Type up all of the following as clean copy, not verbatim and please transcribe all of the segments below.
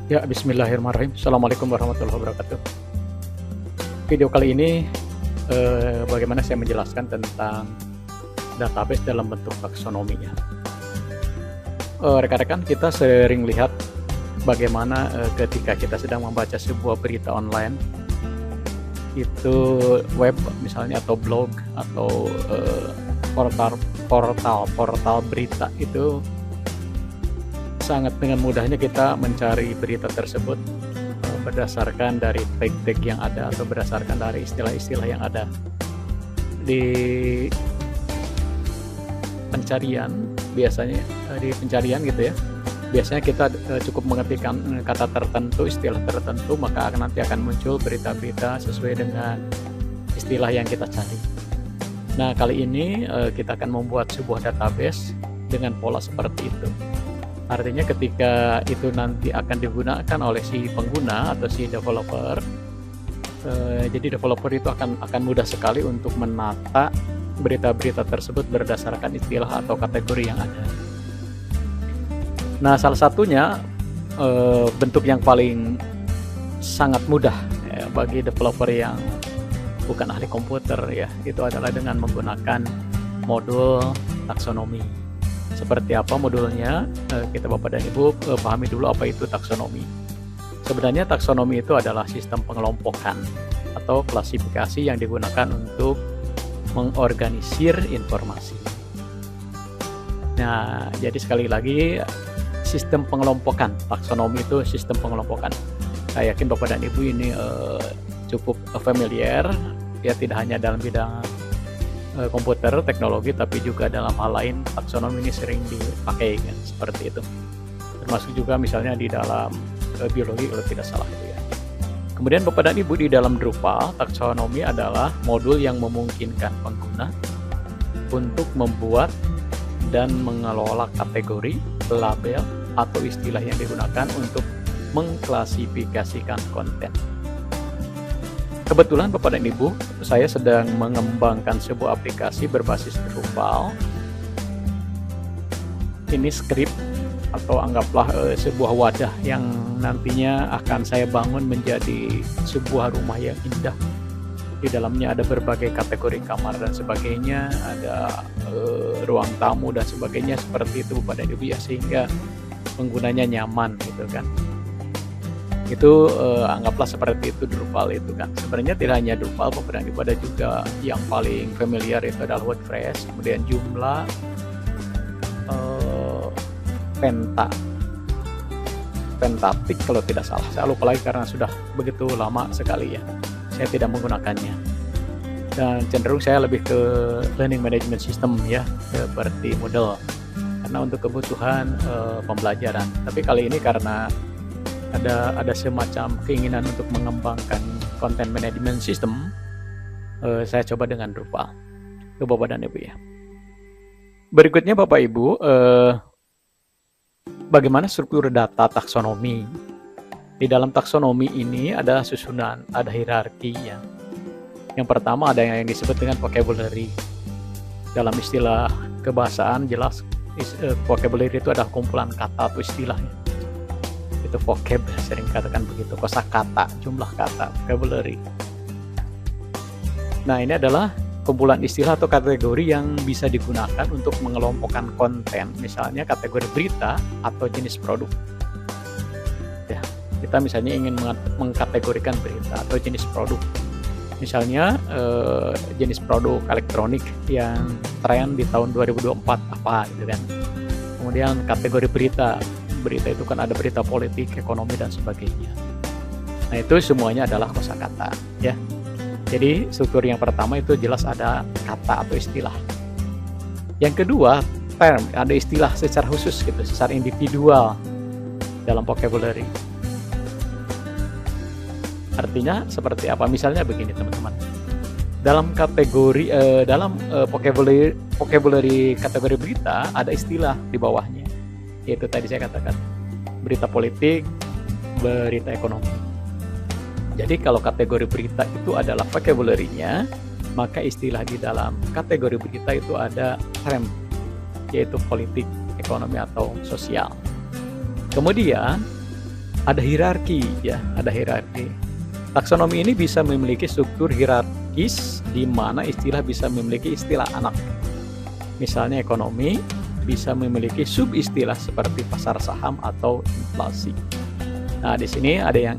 Ya, bismillahirrahmanirrahim. Assalamualaikum warahmatullahi wabarakatuh. Video kali ini bagaimana saya menjelaskan tentang database dalam bentuk taksonomi ya. Rekan-rekan, kita sering lihat bagaimana ketika kita sedang membaca sebuah berita online, itu web misalnya atau blog atau portal berita itu sangat dengan mudahnya kita mencari berita tersebut berdasarkan dari tag-tag yang ada atau berdasarkan dari istilah-istilah yang ada di pencarian. Biasanya di pencarian gitu ya, biasanya kita cukup mengetikkan kata tertentu, istilah tertentu, maka nanti akan muncul berita-berita sesuai dengan istilah yang kita cari. Nah, kali ini kita akan membuat sebuah database dengan pola seperti itu. Artinya ketika itu nanti akan digunakan oleh si pengguna atau si developer, jadi developer itu akan mudah sekali untuk menata berita-berita tersebut berdasarkan istilah atau kategori yang ada. Nah, salah satunya bentuk yang paling sangat mudah ya, bagi developer yang bukan ahli komputer ya, itu adalah dengan menggunakan modul taksonomi. Seperti apa modulnya? Kita Bapak dan Ibu pahami dulu apa itu taksonomi. Sebenarnya taksonomi itu adalah sistem pengelompokan atau klasifikasi yang digunakan untuk mengorganisir informasi. Nah, jadi sekali lagi sistem pengelompokan, taksonomi itu sistem pengelompokan. Saya yakin Bapak dan Ibu ini cukup familiar ya, tidak hanya dalam bidang komputer, teknologi, tapi juga dalam hal lain taksonomi ini sering dipakai kan, seperti itu. Termasuk juga misalnya di dalam biologi kalau tidak salah itu ya. Kemudian Bapak dan Ibu, di dalam Drupal, taksonomi adalah modul yang memungkinkan pengguna untuk membuat dan mengelola kategori, label, atau istilah yang digunakan untuk mengklasifikasikan konten. Kebetulan Bapak dan Ibu, saya sedang mengembangkan sebuah aplikasi berbasis Drupal. Ini script atau anggaplah sebuah wadah yang nantinya akan saya bangun menjadi sebuah rumah yang indah. Di dalamnya ada berbagai kategori kamar dan sebagainya, ada ruang tamu dan sebagainya, seperti itu Bapak dan Ibu ya, sehingga penggunanya nyaman gitu kan. Itu anggaplah seperti itu Drupal itu kan. Sebenarnya tidak hanya Drupal, Bapak dan Ibu, ada juga yang paling familiar itu adalah WordPress, kemudian Joomla, Pentatik kalau tidak salah. Saya lupa lagi karena sudah begitu lama sekali ya saya tidak menggunakannya. Dan cenderung saya lebih ke learning management system ya, seperti Moodle, karena untuk kebutuhan pembelajaran. Tapi kali ini karena ada semacam keinginan untuk mengembangkan content management system, saya coba dengan Drupal. Itu Bapak dan Ibu ya. Berikutnya Bapak Ibu, bagaimana struktur data taksonomi? Di dalam taksonomi ini ada susunan, ada hierarki ya. Yang pertama ada yang disebut dengan vocabulary. Dalam istilah kebahasaan jelas vocabulary itu adalah kumpulan kata atau istilah ya. Itu vocab, sering katakan begitu, kosakata, jumlah kata, vocabulary. Nah, ini adalah kumpulan istilah atau kategori yang bisa digunakan untuk mengelompokkan konten, misalnya kategori berita atau jenis produk ya. Kita misalnya ingin mengkategorikan berita atau jenis produk, misalnya jenis produk elektronik yang tren di tahun 2024 apa gitu kan. Kemudian kategori berita itu kan ada berita politik, ekonomi dan sebagainya. Nah, itu semuanya adalah kosakata ya. Jadi struktur yang pertama itu jelas ada kata atau istilah. Yang kedua, term, ada istilah secara khusus gitu, secara individual dalam vocabulary. Artinya seperti apa? Misalnya begini teman-teman. Dalam kategori vocabulary kategori berita ada istilah di bawahnya. Yaitu tadi saya katakan berita politik, berita ekonomi. Jadi kalau kategori berita itu adalah vocabulary-nya, maka istilah di dalam kategori berita itu ada term, yaitu politik, ekonomi atau sosial. Kemudian ada hierarki ya, ada hierarki. Taksonomi ini bisa memiliki struktur hierarkis di mana istilah bisa memiliki istilah anak. Misalnya ekonomi bisa memiliki sub-istilah seperti pasar saham atau inflasi. Nah, di sini ada yang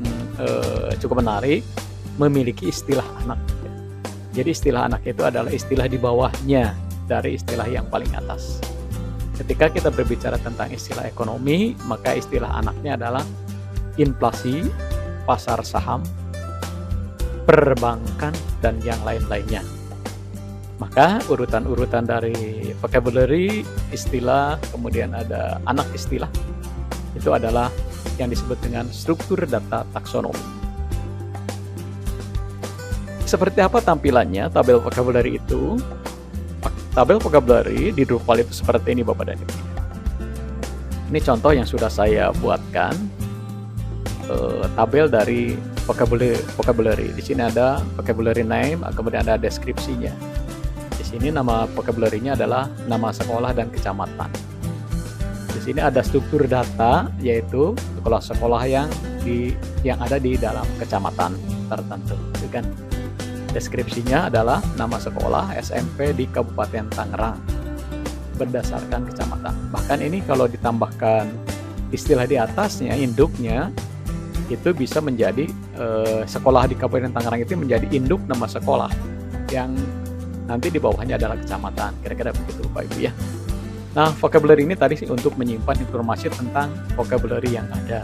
cukup menarik, memiliki istilah anak. Jadi istilah anak itu adalah istilah di bawahnya dari istilah yang paling atas. Ketika kita berbicara tentang istilah ekonomi, maka istilah anaknya adalah inflasi, pasar saham, perbankan, dan yang lain-lainnya. Maka urutan-urutan dari vocabulary, istilah, kemudian ada anak istilah, itu adalah yang disebut dengan struktur data taksonomi. Seperti apa tampilannya tabel vocabulary itu? Tabel vocabulary di Drupal itu seperti ini Bapak dan Ibu. Ini contoh yang sudah saya buatkan, tabel dari vocabulary. Di sini ada vocabulary name, kemudian ada deskripsinya. Di sini nama vocabulary-nya adalah nama sekolah dan kecamatan. Di sini ada struktur data, yaitu sekolah-sekolah yang ada di dalam kecamatan tertentu, gitu kan? Deskripsinya adalah nama sekolah SMP di Kabupaten Tangerang berdasarkan kecamatan. Bahkan ini kalau ditambahkan istilah di atasnya, induknya, itu bisa menjadi sekolah di Kabupaten Tangerang itu menjadi induk nama sekolah yang nanti di bawahnya adalah kecamatan. Kira-kira begitu Bapak Ibu ya. Nah, vocabulary ini tadi sih untuk menyimpan informasi tentang vocabulary yang ada.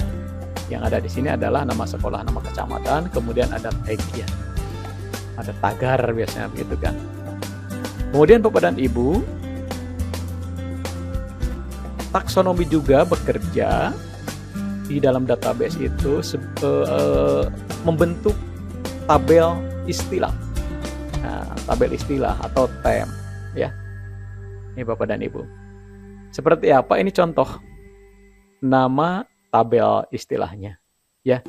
Yang ada di sini adalah nama sekolah, nama kecamatan, kemudian ada tag ya. Ada tagar biasanya begitu kan. Kemudian Bapak dan Ibu, taksonomi juga bekerja di dalam database itu membentuk tabel istilah. Nah, tabel istilah atau term ya. Ini Bapak dan Ibu. Seperti apa? Ini contoh nama tabel istilahnya ya.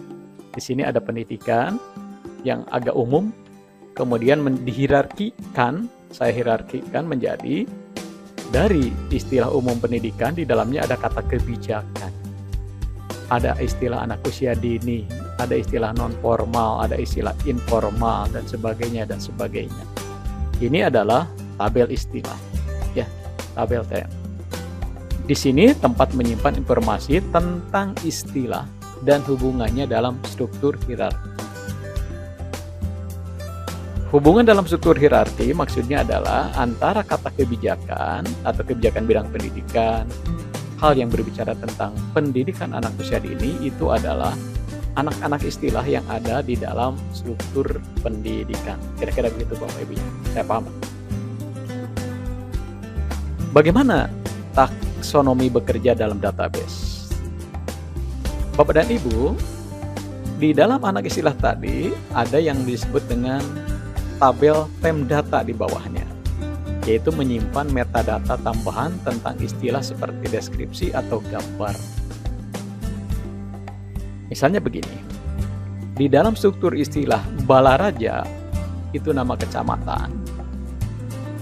Di sini ada pendidikan yang agak umum. Kemudian dihierarkikan, saya hierarkikan menjadi dari istilah umum pendidikan, di dalamnya ada kata kebijakan. Ada istilah anak usia dini, ada istilah non formal, ada istilah informal, dan sebagainya, dan sebagainya. Ini adalah tabel istilah, ya, tabel term. Di sini tempat menyimpan informasi tentang istilah dan hubungannya dalam struktur hierarki. Hubungan dalam struktur hierarki maksudnya adalah antara kata kebijakan atau kebijakan bidang pendidikan, hal yang berbicara tentang pendidikan anak usia dini itu adalah anak-anak istilah yang ada di dalam struktur pendidikan. Kira-kira begitu Bapak Ibu. Saya paham. Bagaimana taksonomi bekerja dalam database? Bapak dan Ibu, di dalam anak istilah tadi ada yang disebut dengan tabel term data di bawahnya, yaitu menyimpan metadata tambahan tentang istilah seperti deskripsi atau gambar. Misalnya begini, di dalam struktur istilah Balaraja itu nama kecamatan,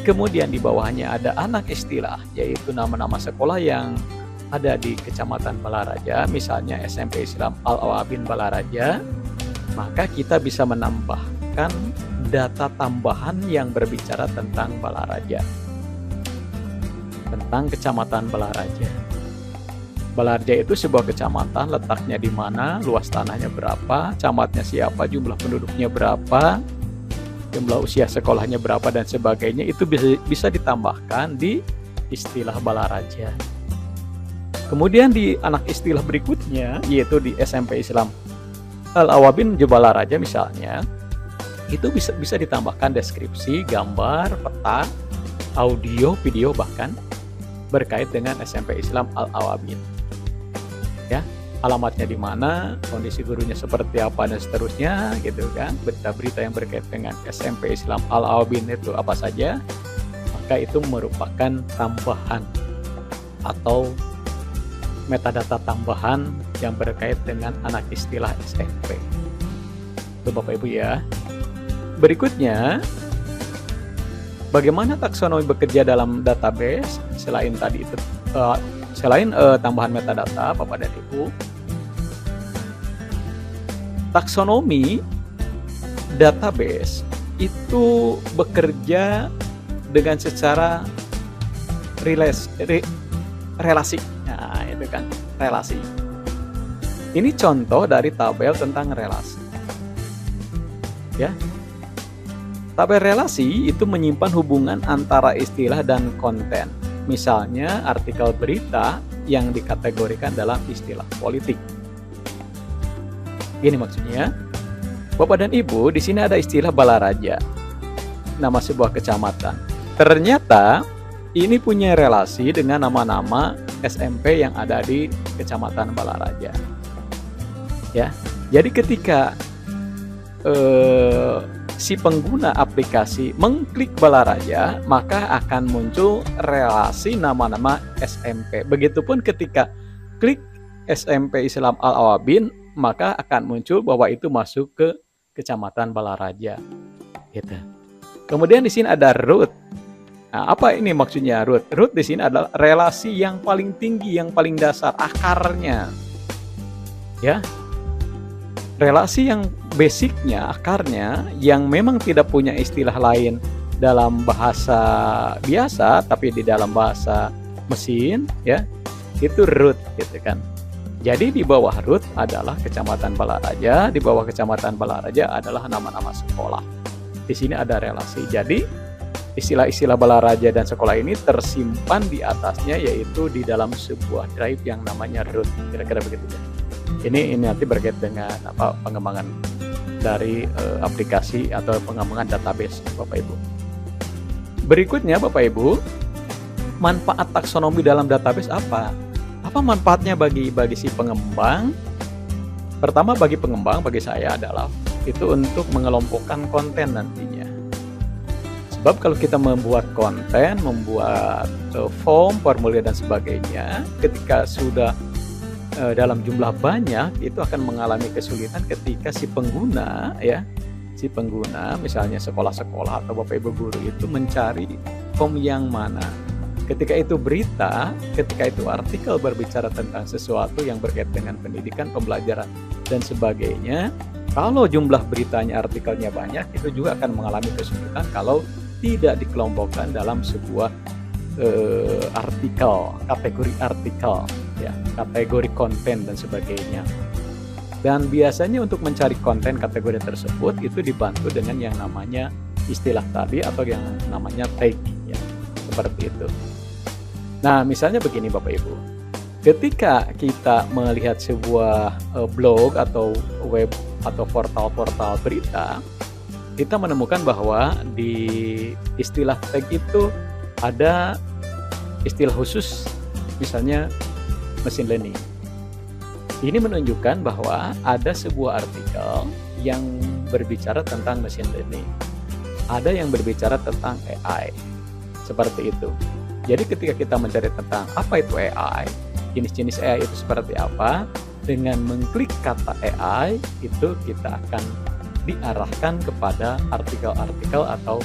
kemudian di bawahnya ada anak istilah, yaitu nama-nama sekolah yang ada di kecamatan Balaraja, misalnya SMP Islam Al-Awabin Balaraja, maka kita bisa menambahkan data tambahan yang berbicara tentang Balaraja, tentang kecamatan Balaraja. Balaraja itu sebuah kecamatan, letaknya di mana, luas tanahnya berapa, camatnya siapa, jumlah penduduknya berapa, jumlah usia sekolahnya berapa, dan sebagainya. Itu bisa ditambahkan di istilah Balaraja. Kemudian di anak istilah berikutnya, yaitu di SMP Islam Al-Awabin Balaraja misalnya, itu bisa ditambahkan deskripsi, gambar, peta, audio, video, bahkan berkait dengan SMP Islam Al-Awabin. Ya, alamatnya di mana, kondisi gurunya seperti apa, dan seterusnya, gitu kan. Berita-berita yang berkait dengan SMP Islam Al-Awabin itu apa saja, maka itu merupakan tambahan atau metadata tambahan yang berkait dengan anak istilah SMP. Itu Bapak Ibu ya. Berikutnya, bagaimana taksonomi bekerja dalam database selain tadi itu, tambahan metadata, Bapak dan Ibu. taksonomi database itu bekerja dengan secara relasi. Nah, itu kan relasi. Ini contoh dari tabel tentang relasi. Ya. Tabel relasi itu menyimpan hubungan antara istilah dan konten. Misalnya artikel berita yang dikategorikan dalam istilah politik. Gini maksudnya, Bapak dan Ibu, di sini ada istilah Balaraja, nama sebuah kecamatan. Ternyata ini punya relasi dengan nama-nama SMP yang ada di Kecamatan Balaraja. Ya, jadi ketika si pengguna aplikasi mengklik Balaraja, maka akan muncul relasi nama-nama SMP. Begitupun ketika klik SMP Islam Al-Awabin, maka akan muncul bahwa itu masuk ke Kecamatan Balaraja. Gitu. Kemudian di sini ada root. Nah, apa ini maksudnya root? Root di sini adalah relasi yang paling tinggi, yang paling dasar, akarnya. Ya. Relasi yang basicnya, akarnya, yang memang tidak punya istilah lain dalam bahasa biasa, tapi di dalam bahasa mesin, ya, itu root, gitu kan. Jadi di bawah root adalah Kecamatan Balaraja, di bawah Kecamatan Balaraja adalah nama-nama sekolah. Di sini ada relasi. Jadi istilah-istilah Balaraja dan sekolah ini tersimpan di atasnya, yaitu di dalam sebuah drive yang namanya root, kira-kira begitu ya. Ini nanti berkait dengan pengembangan dari aplikasi atau pengembangan database, Bapak Ibu. Berikutnya, Bapak Ibu, manfaat taksonomi dalam database apa? Apa manfaatnya bagi si pengembang? Pertama, bagi pengembang, bagi saya adalah itu untuk mengelompokkan konten nantinya. Sebab kalau kita membuat konten, membuat form, formulir dan sebagainya, ketika sudah dalam jumlah banyak, itu akan mengalami kesulitan ketika si pengguna, ya, si pengguna misalnya sekolah-sekolah atau Bapak Ibu guru itu mencari form yang mana. Ketika itu berita, ketika itu artikel berbicara tentang sesuatu yang berkaitan dengan pendidikan, pembelajaran dan sebagainya, kalau jumlah beritanya, artikelnya banyak, itu juga akan mengalami kesulitan kalau tidak dikelompokkan dalam sebuah artikel, kategori artikel, ya, kategori konten dan sebagainya. Dan biasanya untuk mencari konten kategori tersebut itu dibantu dengan yang namanya istilah tadi atau yang namanya tag, ya, seperti itu. Nah, misalnya begini Bapak Ibu, ketika kita melihat sebuah blog atau web atau portal-portal berita, kita menemukan bahwa di istilah tag itu ada istilah khusus, misalnya machine learning. Ini menunjukkan bahwa ada sebuah artikel yang berbicara tentang machine learning. Ada yang berbicara tentang AI. Seperti itu. Jadi ketika kita mencari tentang apa itu AI, jenis-jenis AI itu seperti apa, dengan mengklik kata AI, itu kita akan diarahkan kepada artikel-artikel atau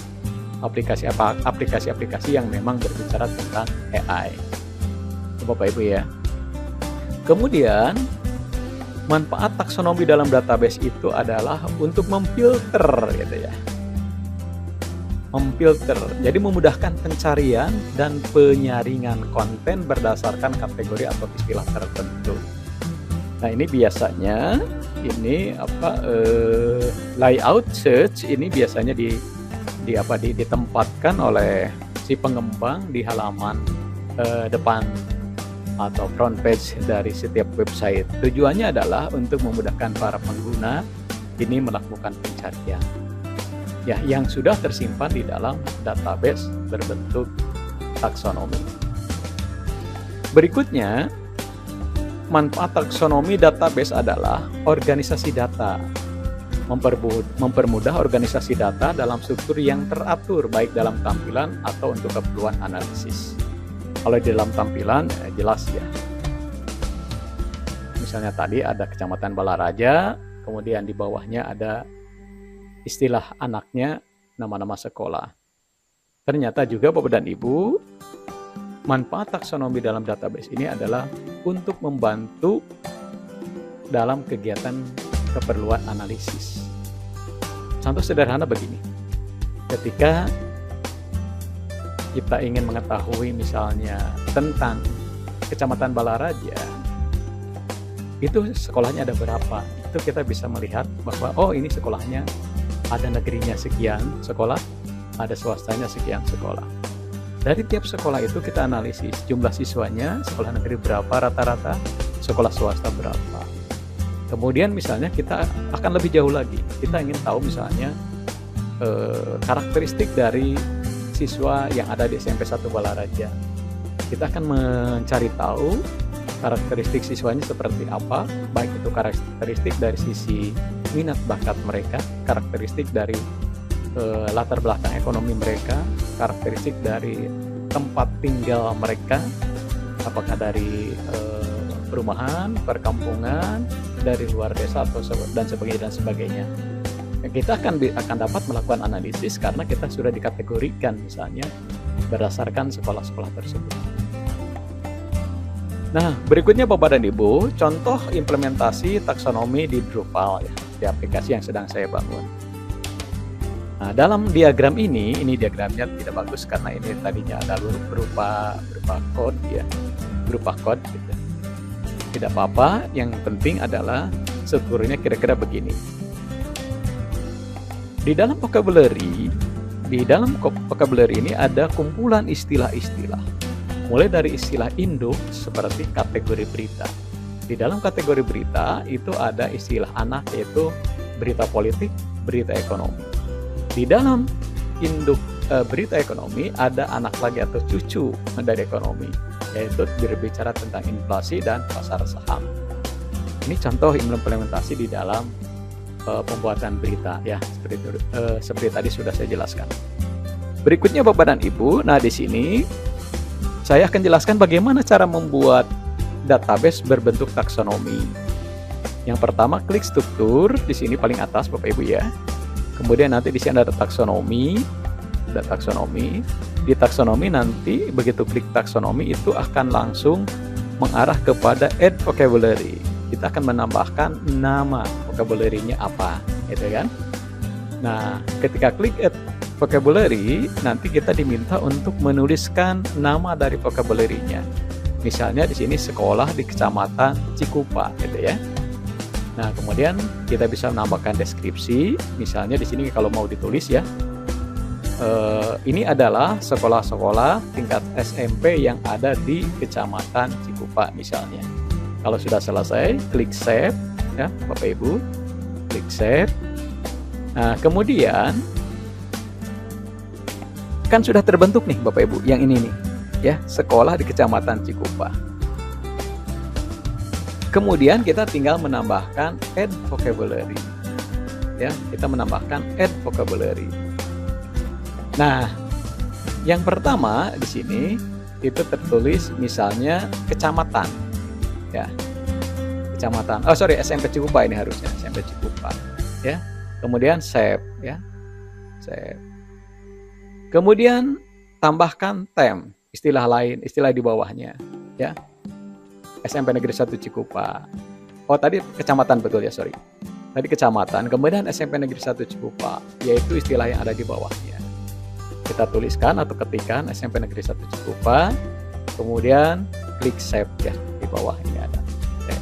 aplikasi-aplikasi yang memang berbicara tentang AI. Bapak Ibu ya. Kemudian manfaat taksonomi dalam database itu adalah untuk memfilter, gitu ya. Memfilter, jadi memudahkan pencarian dan penyaringan konten berdasarkan kategori atau istilah tertentu. Nah, ini biasanya layout search ini biasanya ditempatkan oleh si pengembang di halaman depan atau front page dari setiap website. Tujuannya adalah untuk memudahkan para pengguna ini melakukan pencarian, ya, yang sudah tersimpan di dalam database berbentuk taksonomi. Berikutnya, manfaat taksonomi database adalah organisasi data. Mempermudah organisasi data dalam struktur yang teratur, baik dalam tampilan atau untuk keperluan analisis. Kalau di dalam tampilan jelas ya. Misalnya tadi ada Kecamatan Balaraja, kemudian di bawahnya ada istilah anaknya, nama-nama sekolah. Ternyata juga Bapak dan Ibu, manfaat taksonomi dalam database ini adalah untuk membantu dalam kegiatan keperluan analisis. Contoh sederhana begini, ketika kita ingin mengetahui misalnya tentang Kecamatan Balaraja, itu sekolahnya ada berapa, itu kita bisa melihat bahwa oh ini sekolahnya ada negerinya sekian sekolah, ada swastanya sekian sekolah. Dari tiap sekolah itu kita analisis jumlah siswanya, sekolah negeri berapa rata-rata, sekolah swasta berapa. Kemudian misalnya kita akan lebih jauh lagi, kita ingin tahu misalnya karakteristik dari siswa yang ada di SMP 1 Balaraja. Kita akan mencari tahu karakteristik siswanya seperti apa, baik itu karakteristik dari sisi minat bakat mereka, karakteristik dari latar belakang ekonomi mereka, karakteristik dari tempat tinggal mereka, apakah dari perumahan, perkampungan, dari luar desa atau dan sebagainya. Kita akan dapat melakukan analisis karena kita sudah dikategorikan misalnya berdasarkan sekolah-sekolah tersebut. Nah, berikutnya Bapak dan Ibu, contoh implementasi taksonomi di Drupal ya, di aplikasi yang sedang saya bangun. Nah, dalam diagram ini diagramnya tidak bagus karena ini tadinya ada berupa kode ya, berupa kode gitu. Tidak apa-apa, yang penting adalah strukturnya kira-kira begini. Di dalam vocabulary ini ada kumpulan istilah-istilah. Mulai dari istilah induk seperti kategori berita. Di dalam kategori berita itu ada istilah anak yaitu berita politik, berita ekonomi. Di dalam induk berita ekonomi ada anak lagi atau cucu dari ekonomi, yaitu berbicara tentang inflasi dan pasar saham. Ini contoh implementasi di dalam pembuatan berita ya, seperti tadi sudah saya jelaskan. Berikutnya Bapak dan Ibu, nah di sini saya akan jelaskan bagaimana cara membuat database berbentuk taksonomi. Yang pertama, klik struktur di sini paling atas Bapak Ibu ya. Kemudian nanti di sini ada taksonomi. Di taksonomi nanti begitu klik taksonomi itu akan langsung mengarah kepada add vocabulary. Kita akan menambahkan nama vocabulary-nya apa, gitu kan? Nah, ketika klik add vocabulary, nanti kita diminta untuk menuliskan nama dari vocabulary-nya. Misalnya di sini sekolah di Kecamatan Cikupa, gitu ya. Nah, kemudian kita bisa menambahkan deskripsi. Misalnya di sini kalau mau ditulis ya, ini adalah sekolah-sekolah tingkat SMP yang ada di Kecamatan Cikupa misalnya. Kalau sudah selesai, klik save ya, Bapak Ibu. Klik save. Nah, kemudian kan sudah terbentuk nih Bapak Ibu, yang ini nih ya, sekolah di Kecamatan Cikupa. Kemudian kita tinggal menambahkan add vocabulary. Ya, kita menambahkan add vocabulary. Nah, yang pertama di sini itu tertulis misalnya kecamatan. Ya. Kecamatan. SMP Cikupa ini harusnya, SMP Cikupa. Ya. Kemudian save ya. Save. Kemudian tambahkan tem, istilah lain, istilah di bawahnya, ya. SMP Negeri 1 Cikupa. Oh, tadi kecamatan betul ya, sorry. Tadi kecamatan, kemudian SMP Negeri 1 Cikupa, yaitu istilah yang ada di bawahnya. Kita tuliskan atau ketikkan SMP Negeri 1 Cikupa, kemudian klik save ya, di bawah ini ada. Oke.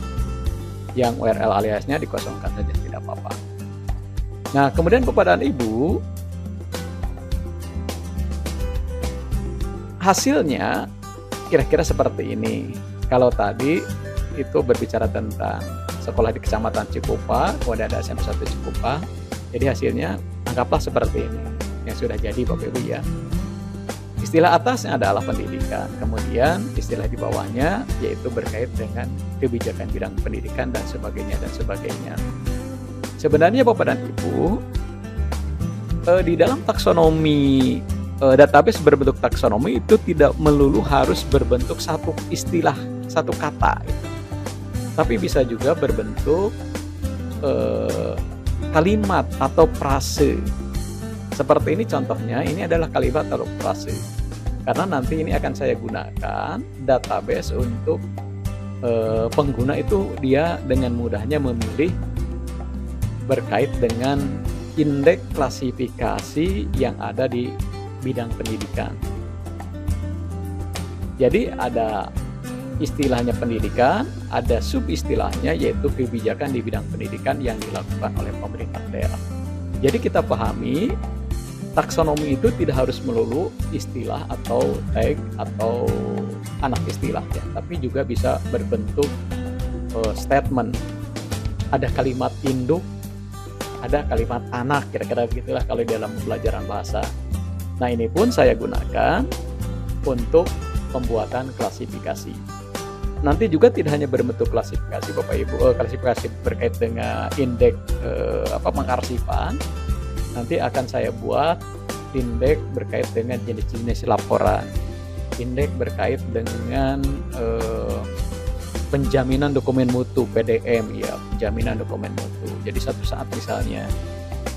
Yang URL aliasnya dikosongkan saja, tidak apa-apa. Nah, kemudian Bapak dan Ibu, hasilnya kira-kira seperti ini. Kalau tadi itu berbicara tentang sekolah di Kecamatan Cikupa, kemudian ada SMP 1 Cikupa. Jadi hasilnya anggaplah seperti ini yang sudah jadi Bapak Ibu ya. Istilah atasnya adalah pendidikan, kemudian istilah di bawahnya yaitu berkait dengan kebijakan bidang pendidikan dan sebagainya. Sebenarnya Bapak dan Ibu, di dalam taksonomi database berbentuk taksonomi itu tidak melulu harus berbentuk satu istilah, satu kata gitu. Tapi bisa juga berbentuk kalimat atau frase. Seperti ini contohnya, ini adalah kalimat atau frase. Karena nanti ini akan saya gunakan database untuk pengguna itu dia dengan mudahnya memilih berkait dengan indeks klasifikasi yang ada di bidang pendidikan. Jadi ada istilahnya pendidikan, ada sub-istilahnya yaitu kebijakan di bidang pendidikan yang dilakukan oleh pemerintah daerah. Jadi kita pahami taksonomi itu tidak harus melulu istilah atau tag atau anak istilah ya, tapi juga bisa berbentuk statement. Ada kalimat induk, ada kalimat anak, kira-kira begitulah kalau dalam pembelajaran bahasa. Nah, ini pun saya gunakan untuk pembuatan klasifikasi. Nanti juga tidak hanya berbentuk klasifikasi Bapak Ibu, klasifikasi berkait dengan indeks pengarsipan. Nanti akan saya buat indeks berkait dengan jenis-jenis laporan, indeks berkait dengan penjaminan dokumen mutu PDM ya, penjaminan dokumen mutu. Jadi satu saat misalnya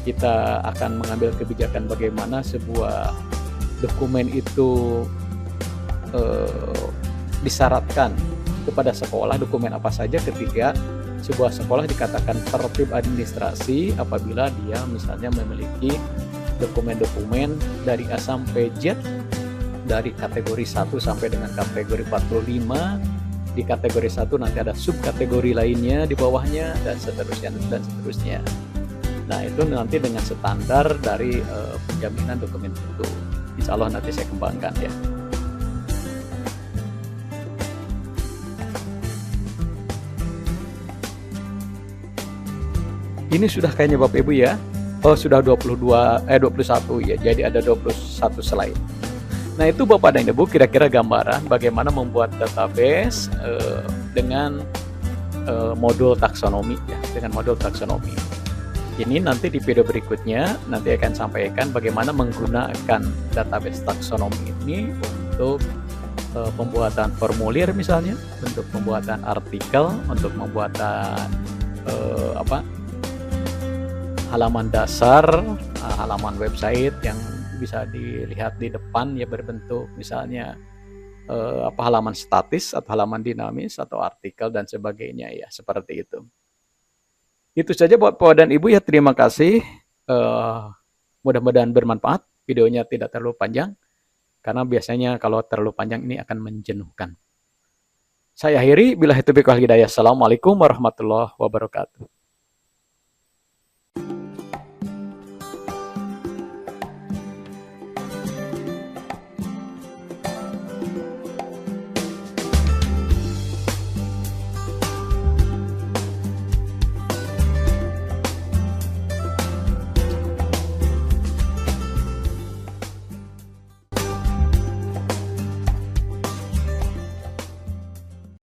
kita akan mengambil kebijakan bagaimana sebuah dokumen itu disyaratkan kepada sekolah, dokumen apa saja ketika sebuah sekolah dikatakan tertib administrasi apabila dia misalnya memiliki dokumen-dokumen dari A sampai Z, dari kategori 1 sampai dengan kategori 45. Di kategori 1 nanti ada subkategori lainnya di bawahnya dan seterusnya dan seterusnya. Nah, itu nanti dengan standar dari penjaminan dokumen itu. Insya Allah nanti saya kembangkan ya. Ini sudah kayaknya Bapak Ibu ya. Oh, sudah 21 ya. Jadi ada 21 slide. Nah, itu Bapak dan Ibu kira-kira gambaran bagaimana membuat database dengan modul taksonomi ya, dengan modul taksonomi. Ini nanti di video berikutnya nanti akan sampaikan bagaimana menggunakan database taksonomi ini untuk pembuatan formulir misalnya, untuk pembuatan artikel, untuk pembuatan halaman dasar, halaman website yang bisa dilihat di depan ya berbentuk misalnya halaman statis atau halaman dinamis atau artikel dan sebagainya ya, seperti itu. Itu saja buat Bapak dan Ibu ya, terima kasih. Mudah-mudahan bermanfaat. Videonya tidak terlalu panjang karena biasanya kalau terlalu panjang ini akan menjenuhkan. Saya akhiri, billahi taufiq wal hidayah. Assalamualaikum warahmatullahi wabarakatuh.